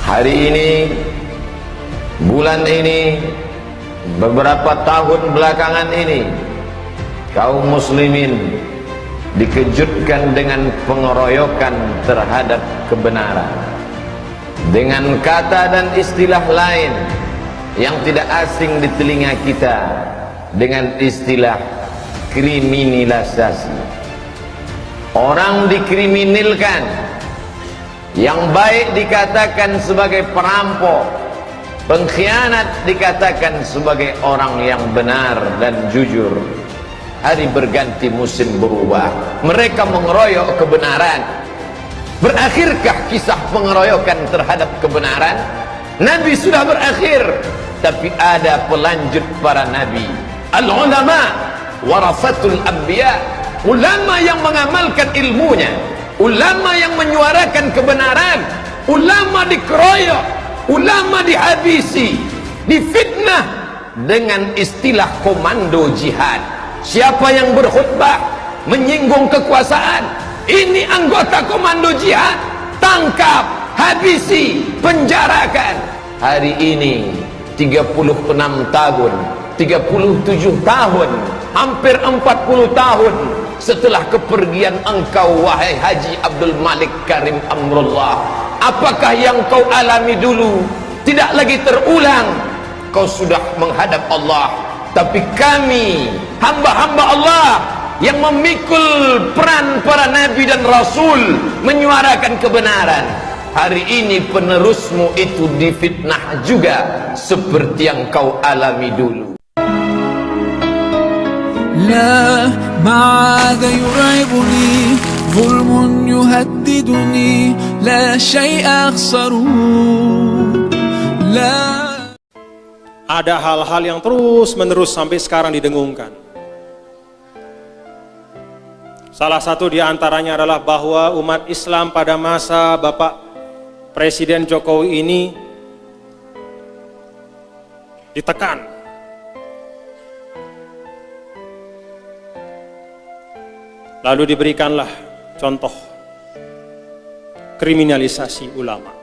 Hari ini, bulan ini, beberapa tahun belakangan ini, kaum muslimin dikejutkan dengan pengeroyokan terhadap kebenaran dengan kata dan istilah lain yang tidak asing di telinga kita, dengan istilah kriminalisasi. Orang dikriminalkan, yang baik dikatakan sebagai perampok, pengkhianat dikatakan sebagai orang yang benar dan jujur. Hari berganti, musim berubah, mereka mengeroyok kebenaran. Berakhirkah kisah pengeroyokan terhadap kebenaran? Nabi sudah berakhir, tapi ada pelanjut para nabi. Al-ulama warasatul anbiya, ulama yang mengamalkan ilmunya, ulama yang menyuarakan kebenaran. Ulama dikeroyok, ulama dihabisi, difitnah dengan istilah komando jihad. Siapa yang berkhutbah menyinggung kekuasaan, ini anggota komando jihad, tangkap, habisi, penjarakan. Hari ini 36 tahun, 37 tahun, hampir 40 tahun setelah kepergian engkau, wahai Haji Abdul Malik Karim Amrullah, apakah yang kau alami dulu tidak lagi terulang? Kau sudah menghadap Allah, tapi kami hamba-hamba Allah yang memikul peran para nabi dan rasul menyuarakan kebenaran, hari ini penerusmu itu difitnah juga seperti yang kau alami dulu. لا ما عاد يرعبني ظلم يهددني لا شيء أخسره لا. Ada hal-hal yang terus-menerus sampai sekarang didengungkan. Salah satu di antaranya adalah bahwa umat Islam pada masa Bapak Presiden Jokowi ini ditekan. Lalu diberikanlah contoh kriminalisasi ulama.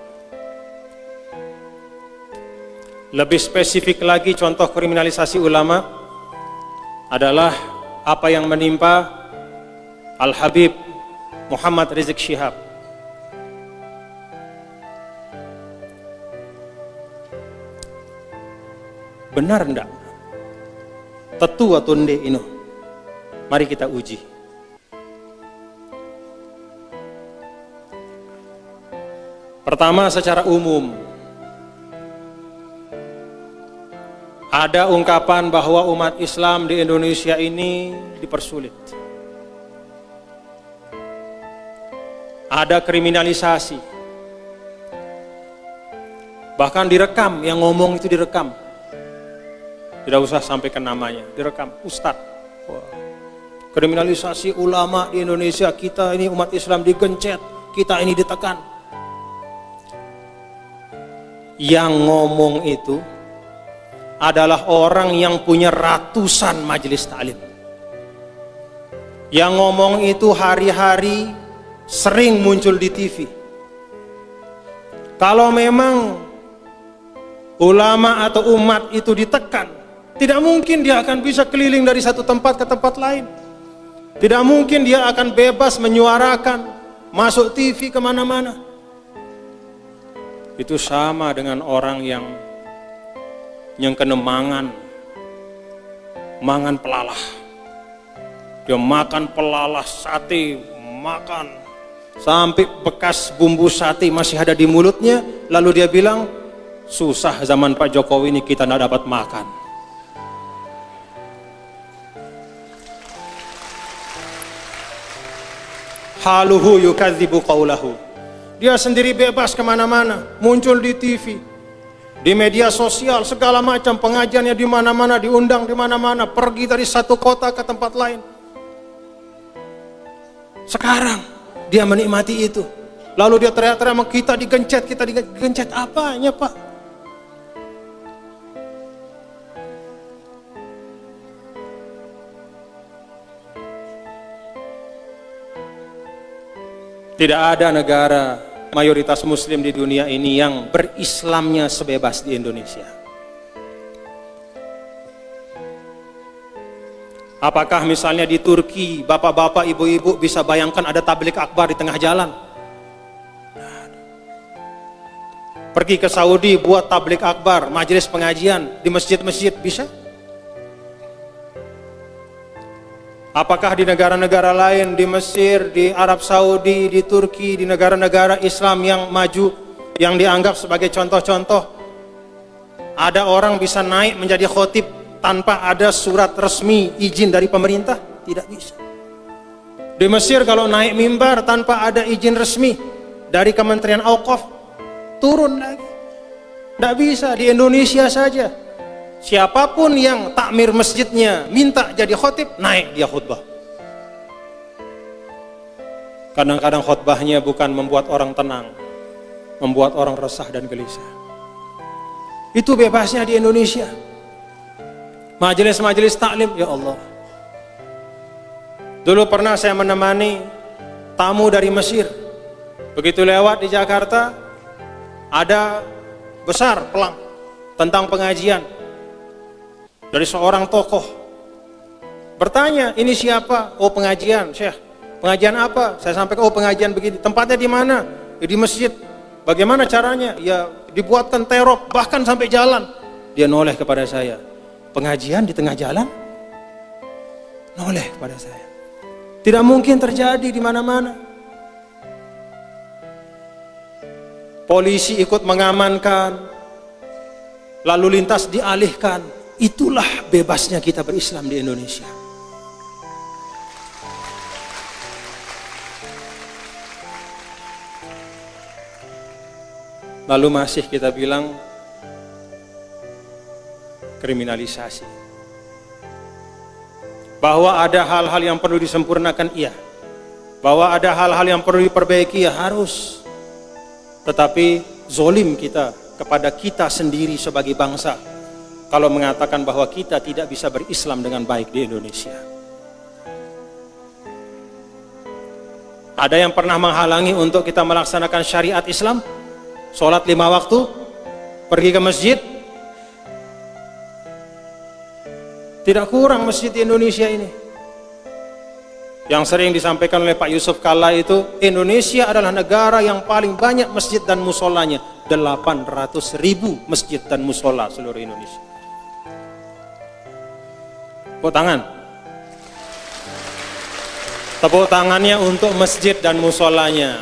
Lebih spesifik lagi, contoh kriminalisasi ulama adalah apa yang menimpa Al-Habib Muhammad Rizik Syihab. Benar enggak? Tetu atau nde ino? Mari kita uji. Pertama, secara umum ada ungkapan bahwa umat Islam di Indonesia ini dipersulit. Ada kriminalisasi. Bahkan direkam, yang ngomong itu direkam. Tidak usah sampaikan namanya, direkam. Ustadz, kriminalisasi ulama di Indonesia, kita ini umat Islam digencet, kita ini ditekan. Yang ngomong itu adalah orang yang punya ratusan majelis taklim. Yang ngomong itu hari-hari sering muncul di TV. Kalau memang ulama atau umat itu ditekan, tidak mungkin dia akan bisa keliling dari satu tempat ke tempat lain. Tidak mungkin dia akan bebas menyuarakan, masuk TV kemana-mana. Itu sama dengan orang yang kena mangan pelalah. Dia makan pelalah sate, makan sampai bekas bumbu sate masih ada di mulutnya, lalu dia bilang, susah zaman Pak Jokowi ini kita tidak dapat makan. Haluhu yukadzibu qawlahu. Dia sendiri bebas kemana-mana, muncul di TV, di media sosial, segala macam pengajiannya di mana-mana, diundang di mana-mana, pergi dari satu kota ke tempat lain. Sekarang dia menikmati itu, lalu dia teriak-teriak, kita digencet apanya Pak? Tidak ada negara mayoritas muslim di dunia ini yang berislamnya sebebas di Indonesia? Apakah misalnya di Turki, bapak-bapak, ibu-ibu bisa bayangkan ada tablik akbar di tengah jalan? Pergi ke Saudi buat tablik akbar, majelis pengajian di masjid-masjid, bisa? Apakah di negara-negara lain, di Mesir, di Arab Saudi, di Turki, di negara-negara Islam yang maju, yang dianggap sebagai contoh-contoh, ada orang bisa naik menjadi khotib tanpa ada surat resmi izin dari pemerintah? Tidak bisa. Di Mesir kalau naik mimbar tanpa ada izin resmi dari Kementerian Auqaf, turun lagi. Tidak bisa. Di Indonesia saja, siapapun yang takmir masjidnya minta jadi khotib, naik dia khutbah. Kadang-kadang khutbahnya bukan membuat orang tenang, membuat orang resah dan gelisah. Itu bebasnya di Indonesia. Majelis-majelis taklim, ya Allah. Dulu pernah saya menemani tamu dari Mesir. Begitu lewat di Jakarta, ada besar pelang tentang pengajian dari seorang tokoh. Bertanya, ini siapa? Oh, pengajian, Syekh. Pengajian apa? Saya sampaikan, oh, pengajian begini. Tempatnya di mana? Ya, di masjid. Bagaimana caranya? Ya, dibuatkan terop, bahkan sampai jalan. Dia noleh kepada saya. Pengajian di tengah jalan? Noleh kepada saya. Tidak mungkin terjadi di mana-mana. Polisi ikut mengamankan, lalu lintas dialihkan. Itulah bebasnya kita berislam di Indonesia. Lalu masih kita bilang kriminalisasi. Bahwa ada hal-hal yang perlu disempurnakan, iya. Bahwa ada hal-hal yang perlu diperbaiki, ya harus. Tetapi zolim kita kepada kita sendiri sebagai bangsa kalau mengatakan bahwa kita tidak bisa berislam dengan baik di Indonesia. Ada yang pernah menghalangi untuk kita melaksanakan syariat Islam? Sholat 5 waktu, pergi ke masjid. Tidak kurang masjid di Indonesia ini. Yang sering disampaikan oleh Pak Yusuf Kalla itu, Indonesia adalah negara yang paling banyak masjid dan musolanya. 800.000 masjid dan musola seluruh Indonesia. Tepuk tangan. Tepuk tangannya untuk masjid dan musolanya.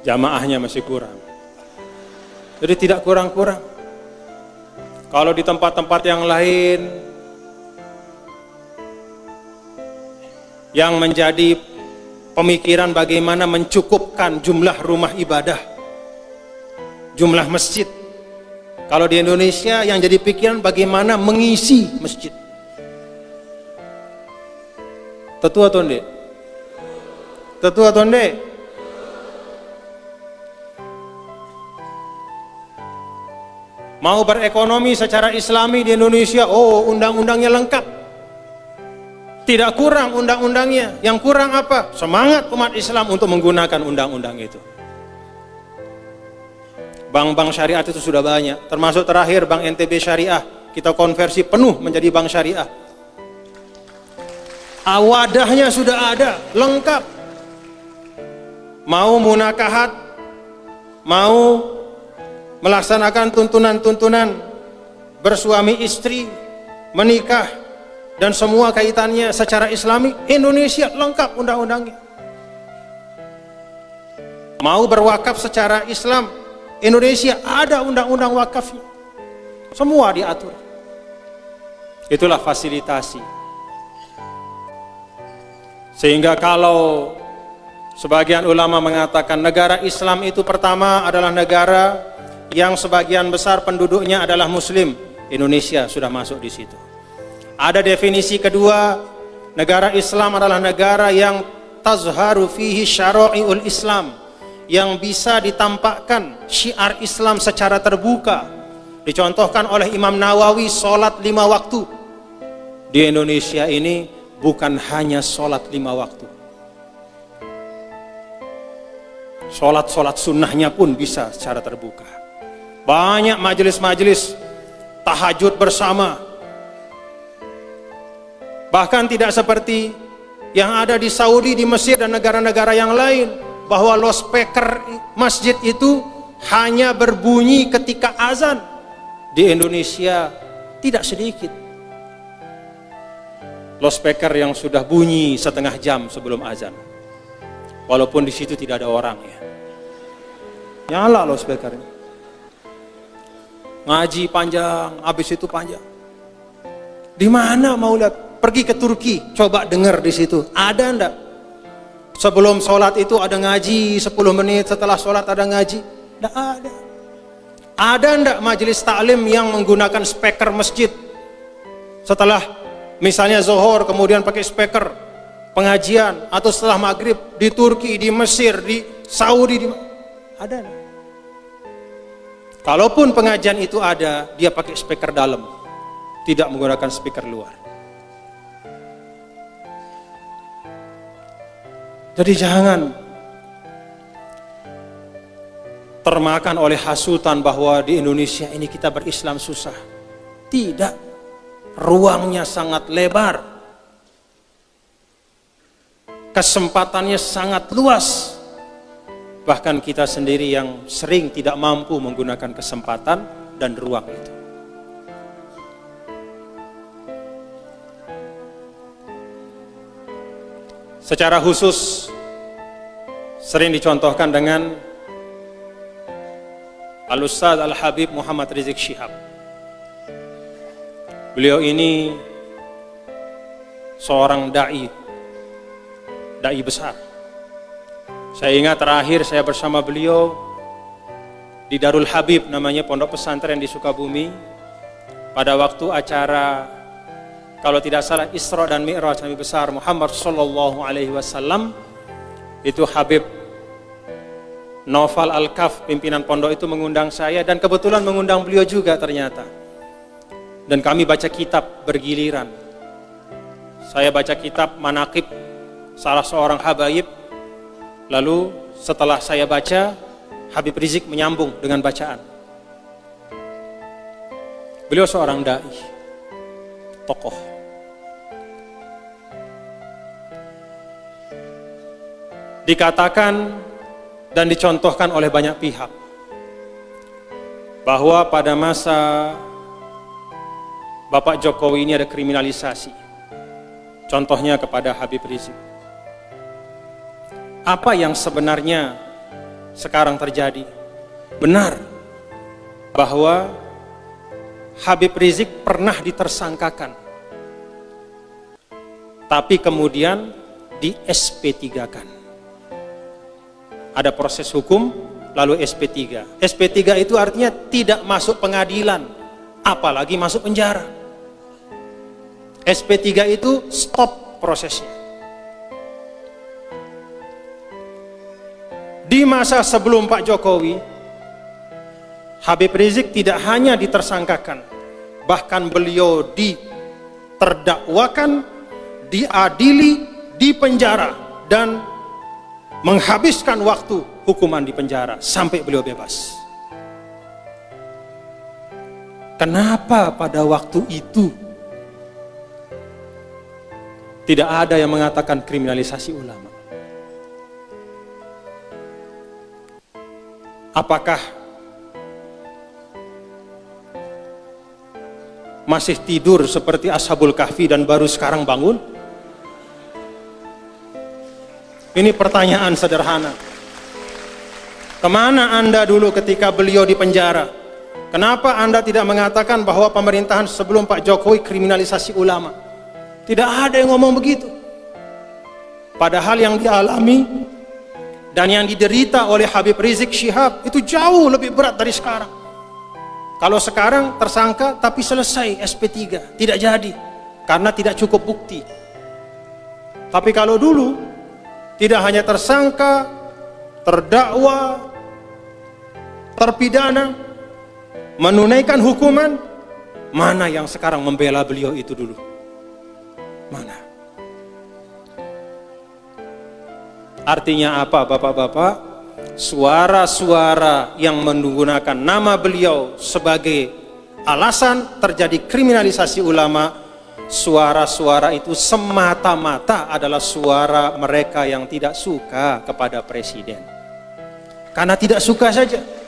Jamaahnya masih kurang. Jadi tidak kurang-kurang. Kalau di tempat-tempat yang lain yang menjadi pemikiran bagaimana mencukupkan jumlah rumah ibadah, jumlah masjid. Kalau di Indonesia yang jadi pikiran bagaimana mengisi masjid. Tetua tonde. Tetua tonde. Mau berekonomi secara Islami di Indonesia, oh, undang-undangnya lengkap. Tidak kurang undang-undangnya. Yang kurang apa? Semangat umat Islam untuk menggunakan undang-undang itu. Bank-bank syariah itu sudah banyak. Termasuk terakhir Bank NTB Syariah. Kita konversi penuh menjadi bank syariah. Wadahnya sudah ada, lengkap. Mau munakahat, mau melaksanakan tuntunan-tuntunan bersuami istri, menikah, dan semua kaitannya secara Islami, Indonesia lengkap undang-undangnya. Mau berwakaf secara Islam, Indonesia ada undang-undang wakafnya. Semua diatur. Itulah fasilitasi. Sehingga kalau sebagian ulama mengatakan negara Islam itu pertama adalah negara yang sebagian besar penduduknya adalah Muslim, Indonesia sudah masuk di situ. Ada definisi kedua, negara Islam adalah negara yang tazharu fihi syara'iul Islam, yang bisa ditampakkan syiar Islam secara terbuka. Dicontohkan oleh Imam Nawawi, sholat 5 waktu. Di Indonesia ini bukan hanya sholat 5 waktu. Sholat sunnahnya pun bisa secara terbuka. Banyak majelis-majelis tahajud bersama. Bahkan tidak seperti yang ada di Saudi, di Mesir, dan negara-negara yang lain, bahwa loudspeaker masjid itu hanya berbunyi ketika azan. Di Indonesia tidak sedikit loudspeaker yang sudah bunyi setengah jam sebelum azan, walaupun di situ tidak ada orang ya. Nyala loudspeaker. Ngaji panjang, habis itu panjang. Di mana mau lihat? Pergi ke Turki, coba dengar di situ. Ada enggak? Sebelum sholat itu ada ngaji 10 menit, setelah sholat ada ngaji? Enggak ada. Ada enggak majelis taklim yang menggunakan speaker masjid? Setelah misalnya zuhur kemudian pakai speaker pengajian, atau setelah maghrib di Turki, di Mesir, di Saudi, ada enggak? Kalaupun pengajian itu ada, dia pakai speaker dalam, tidak menggunakan speaker luar. Jadi jangan termakan oleh hasutan bahwa di Indonesia ini kita berislam susah. Tidak, ruangnya sangat lebar, kesempatannya sangat luas. Bahkan kita sendiri yang sering tidak mampu menggunakan kesempatan dan ruang itu. Secara khusus sering dicontohkan dengan Al-Ustadz Al-Habib Muhammad Rizik Syihab. Beliau ini seorang da'i besar. Saya ingat terakhir saya bersama beliau di Darul Habib, namanya pondok pesantren di Sukabumi, pada waktu acara, kalau tidak salah, Isra dan Mi'raj Nabi besar Muhammad sallallahu alaihi wasallam. Itu Habib Naufal Al-Kaf, pimpinan pondok itu, mengundang saya, dan kebetulan mengundang beliau juga ternyata. Dan kami baca kitab bergiliran. Saya baca kitab Manaqib salah seorang habaib. Lalu setelah saya baca, Habib Rizik menyambung dengan bacaan. Beliau seorang dai, tokoh. Dikatakan dan dicontohkan oleh banyak pihak bahwa pada masa Bapak Jokowi ini ada kriminalisasi. Contohnya kepada Habib Rizik. Apa yang sebenarnya sekarang terjadi? Benar bahwa Habib Rizik pernah ditersangkakan, tapi kemudian di SP3-kan. Ada proses hukum, lalu SP3. SP3 itu artinya tidak masuk pengadilan, apalagi masuk penjara. SP3 itu stop prosesnya. Di masa sebelum Pak Jokowi, Habib Rizik tidak hanya ditersangkakan, bahkan beliau diterdakwakan, diadili, dipenjara, dan menghabiskan waktu hukuman di penjara sampai beliau bebas. Kenapa pada waktu itu tidak ada yang mengatakan kriminalisasi ulama? Apakah masih tidur seperti Ashabul Kahfi dan baru sekarang bangun? Ini pertanyaan sederhana. Kemana Anda dulu ketika beliau di penjara? Kenapa Anda tidak mengatakan bahwa pemerintahan sebelum Pak Jokowi kriminalisasi ulama? Tidak ada yang ngomong begitu. Padahal yang dialami dan yang diderita oleh Habib Rizik Syihab itu jauh lebih berat dari sekarang. Kalau sekarang tersangka tapi selesai SP3, tidak jadi karena tidak cukup bukti. Tapi kalau dulu tidak hanya tersangka, terdakwa, terpidana, menunaikan hukuman, mana yang sekarang membela beliau itu dulu? Mana? Artinya apa Bapak-bapak? Suara-suara yang menggunakan nama beliau sebagai alasan terjadi kriminalisasi ulama, suara-suara itu semata-mata adalah suara mereka yang tidak suka kepada presiden. Karena tidak suka saja.